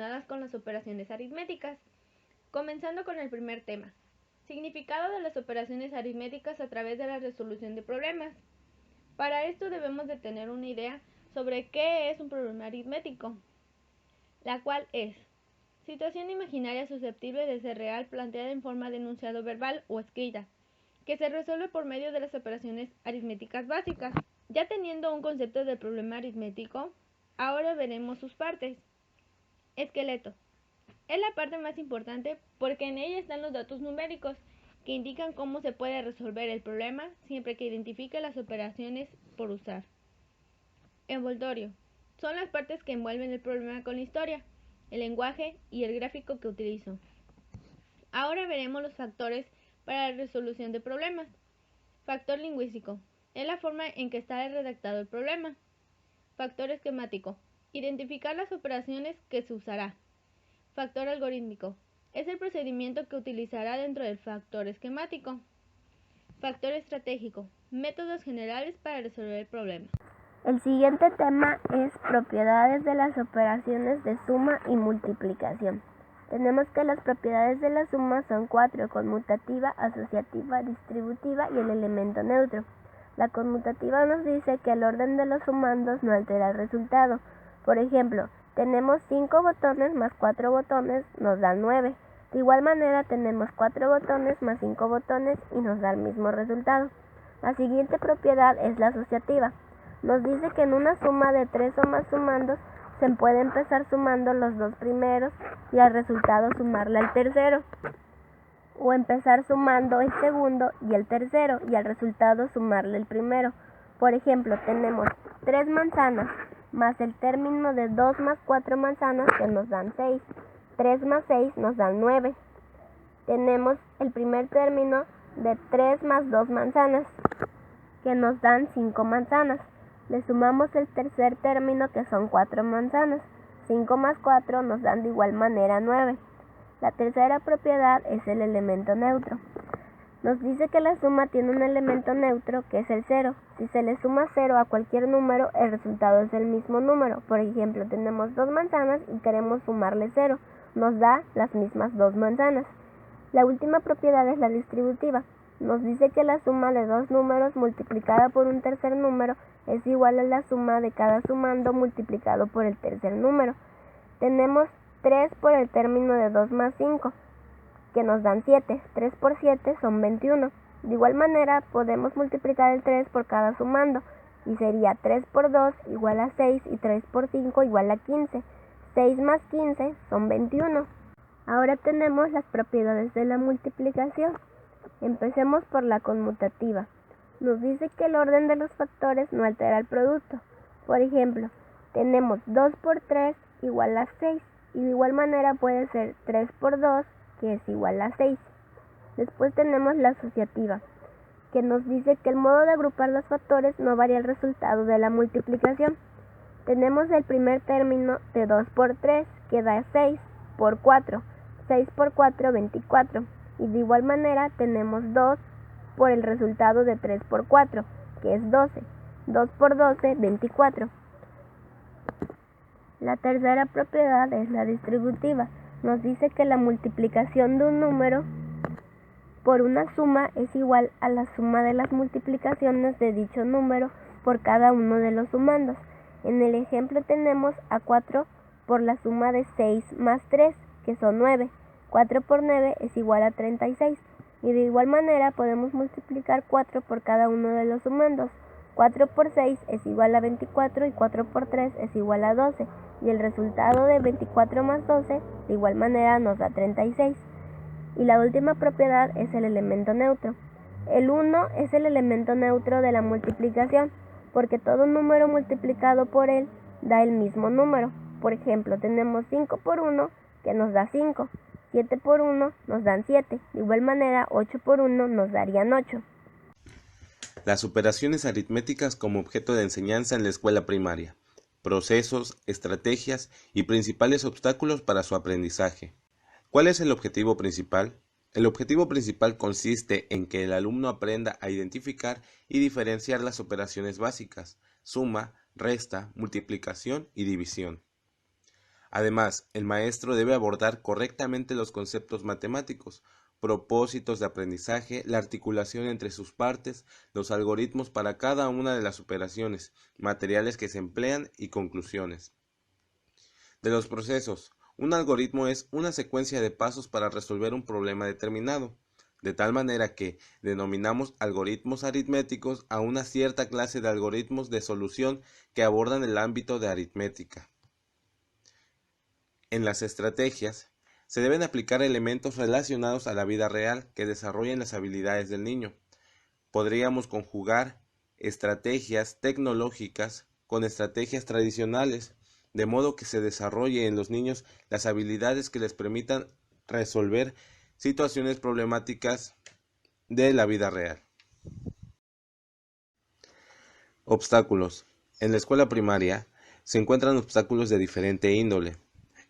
relacionadas con las operaciones aritméticas. Comenzando con el primer tema. Significado de las operaciones aritméticas a través de la resolución de problemas. Para esto debemos de tener una idea sobre qué es un problema aritmético, la cual es situación imaginaria susceptible de ser real planteada en forma de enunciado verbal o escrita, que se resuelve por medio de las operaciones aritméticas básicas. Ya teniendo un concepto del problema aritmético, ahora veremos sus partes. Esqueleto. Es la parte más importante porque en ella están los datos numéricos que indican cómo se puede resolver el problema siempre que identifique las operaciones por usar. Envoltorio. Son las partes que envuelven el problema con la historia, el lenguaje y el gráfico que utilizo. Ahora veremos los factores para la resolución de problemas. Factor lingüístico. Es la forma en que está redactado el problema. Factor esquemático. Identificar las operaciones que se usará. Factor algorítmico. Es el procedimiento que utilizará dentro del factor esquemático. Factor estratégico. Métodos generales para resolver el problema. El siguiente tema es propiedades de las operaciones de suma y multiplicación. Tenemos que las propiedades de la suma son 4, conmutativa, asociativa, distributiva y el elemento neutro. La conmutativa nos dice que el orden de los sumandos no altera el resultado. Por ejemplo, tenemos 5 botones más 4 botones nos dan 9. De igual manera tenemos 4 botones más 5 botones y nos da el mismo resultado. La siguiente propiedad es la asociativa. Nos dice que en una suma de 3 o más sumandos se puede empezar sumando los dos primeros y al resultado sumarle al tercero. O empezar sumando el segundo y el tercero y al resultado sumarle el primero. Por ejemplo, tenemos 3 manzanas más el término de 2 más 4 manzanas que nos dan 6. 3 más 6 nos dan 9. Tenemos el primer término de 3 más 2 manzanas que nos dan 5 manzanas. Le sumamos el tercer término que son 4 manzanas. 5 más 4 nos dan de igual manera 9. La tercera propiedad es el elemento neutro. Nos dice que la suma tiene un elemento neutro que es el 0. Si se le suma 0 a cualquier número, el resultado es el mismo número. Por ejemplo, tenemos 2 manzanas y queremos sumarle 0. Nos da las mismas 2 manzanas. La última propiedad es la distributiva. Nos dice que la suma de dos números multiplicada por un tercer número es igual a la suma de cada sumando multiplicado por el tercer número. Tenemos 3 por el término de 2 más 5, que nos dan 7. 3 por 7 son 21. De igual manera, podemos multiplicar el 3 por cada sumando, y sería 3 por 2 igual a 6 y 3 por 5 igual a 15. 6 más 15 son 21. Ahora tenemos las propiedades de la multiplicación. Empecemos por la conmutativa. Nos dice que el orden de los factores no altera el producto. Por ejemplo, tenemos 2 por 3 igual a 6, y de igual manera puede ser 3 por 2, que es igual a 6. Después tenemos la asociativa, que nos dice que el modo de agrupar los factores no varía el resultado de la multiplicación. Tenemos el primer término de 2 por 3, que da 6 por 4. 6 por 4, 24. Y de igual manera tenemos 2 por el resultado de 3 por 4, que es 12. 2 por 12, 24. La tercera propiedad es la distributiva. Nos dice que la multiplicación de un número por una suma es igual a la suma de las multiplicaciones de dicho número por cada uno de los sumandos. En el ejemplo tenemos a 4 por la suma de 6 más 3, que son 9. 4 por 9 es igual a 36. Y de igual manera podemos multiplicar 4 por cada uno de los sumandos. 4 por 6 es igual a 24 y 4 por 3 es igual a 12. Y el resultado de 24 más 12 de igual manera nos da 36. Y la última propiedad es el elemento neutro. El 1 es el elemento neutro de la multiplicación, porque todo número multiplicado por él da el mismo número. Por ejemplo, tenemos 5 por 1, que nos da 5. 7 por 1 nos dan 7. De igual manera, 8 por 1 nos darían 8. Las operaciones aritméticas como objeto de enseñanza en la escuela primaria. Procesos, estrategias y principales obstáculos para su aprendizaje. ¿Cuál es el objetivo principal? El objetivo principal consiste en que el alumno aprenda a identificar y diferenciar las operaciones básicas, suma, resta, multiplicación y división. Además, el maestro debe abordar correctamente los conceptos matemáticos, propósitos de aprendizaje, la articulación entre sus partes, los algoritmos para cada una de las operaciones, materiales que se emplean y conclusiones. De los procesos, un algoritmo es una secuencia de pasos para resolver un problema determinado, de tal manera que denominamos algoritmos aritméticos a una cierta clase de algoritmos de solución que abordan el ámbito de aritmética. En las estrategias, se deben aplicar elementos relacionados a la vida real que desarrollen las habilidades del niño. Podríamos conjugar estrategias tecnológicas con estrategias tradicionales, de modo que se desarrolle en los niños las habilidades que les permitan resolver situaciones problemáticas de la vida real. Obstáculos. En la escuela primaria se encuentran obstáculos de diferente índole.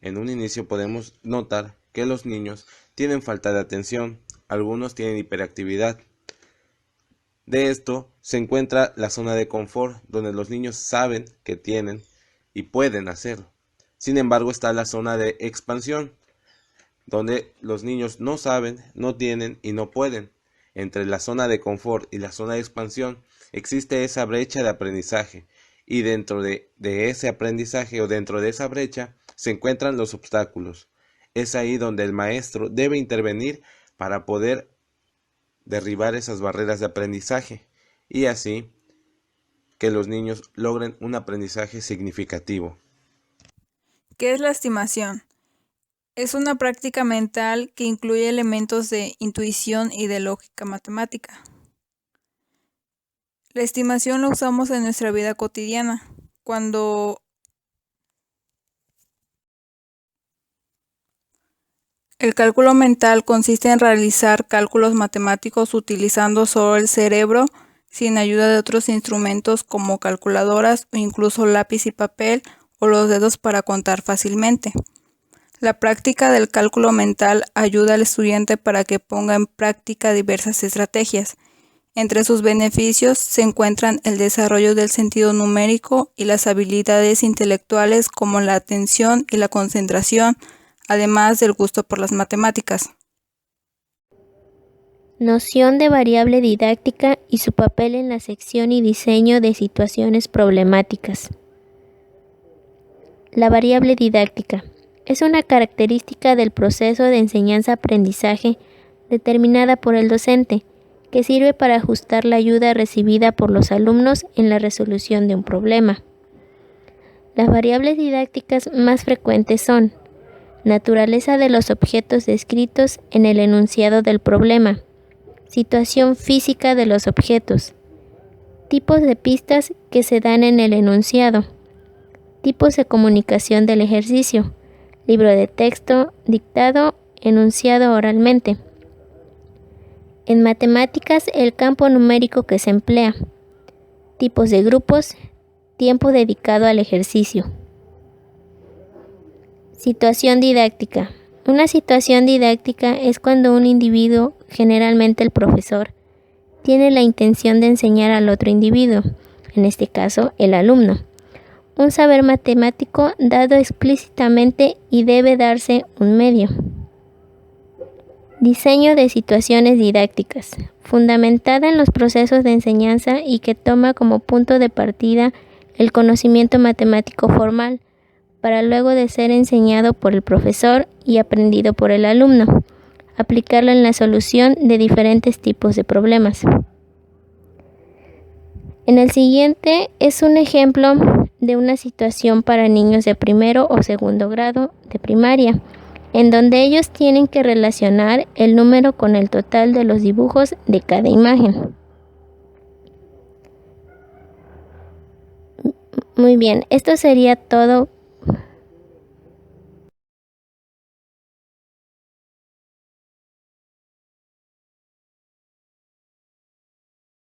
En un inicio podemos notar que los niños tienen falta de atención, algunos tienen hiperactividad. De esto se encuentra la zona de confort, donde los niños saben que tienen y pueden hacerlo. Sin embargo, está la zona de expansión, donde los niños no saben, no tienen y no pueden. Entre la zona de confort y la zona de expansión existe esa brecha de aprendizaje, y dentro de ese aprendizaje o dentro de esa brecha se encuentran los obstáculos. Es ahí donde el maestro debe intervenir para poder derribar esas barreras de aprendizaje y así que los niños logren un aprendizaje significativo. ¿Qué es la estimación? Es una práctica mental que incluye elementos de intuición y de lógica matemática. La estimación la usamos en nuestra vida cotidiana, cuando el cálculo mental consiste en realizar cálculos matemáticos utilizando solo el cerebro, sin ayuda de otros instrumentos como calculadoras o incluso lápiz y papel o los dedos para contar fácilmente. La práctica del cálculo mental ayuda al estudiante para que ponga en práctica diversas estrategias. Entre sus beneficios se encuentran el desarrollo del sentido numérico y las habilidades intelectuales como la atención y la concentración, además del gusto por las matemáticas. Noción de variable didáctica y su papel en la sección y diseño de situaciones problemáticas. La variable didáctica es una característica del proceso de enseñanza-aprendizaje determinada por el docente, que sirve para ajustar la ayuda recibida por los alumnos en la resolución de un problema. Las variables didácticas más frecuentes son naturaleza de los objetos descritos en el enunciado del problema, situación física de los objetos, tipos de pistas que se dan en el enunciado, tipos de comunicación del ejercicio, libro de texto, dictado, enunciado oralmente. En matemáticas, el campo numérico que se emplea, tipos de grupos, tiempo dedicado al ejercicio. Situación didáctica. Una situación didáctica es cuando un individuo, generalmente el profesor, tiene la intención de enseñar al otro individuo, en este caso el alumno, un saber matemático dado explícitamente y debe darse un medio. Diseño de situaciones didácticas, fundamentada en los procesos de enseñanza y que toma como punto de partida el conocimiento matemático formal, para luego de ser enseñado por el profesor y aprendido por el alumno, aplicarlo en la solución de diferentes tipos de problemas. En el siguiente es un ejemplo de una situación para niños de primero o segundo grado de primaria, en donde ellos tienen que relacionar el número con el total de los dibujos de cada imagen. Muy bien, esto sería todo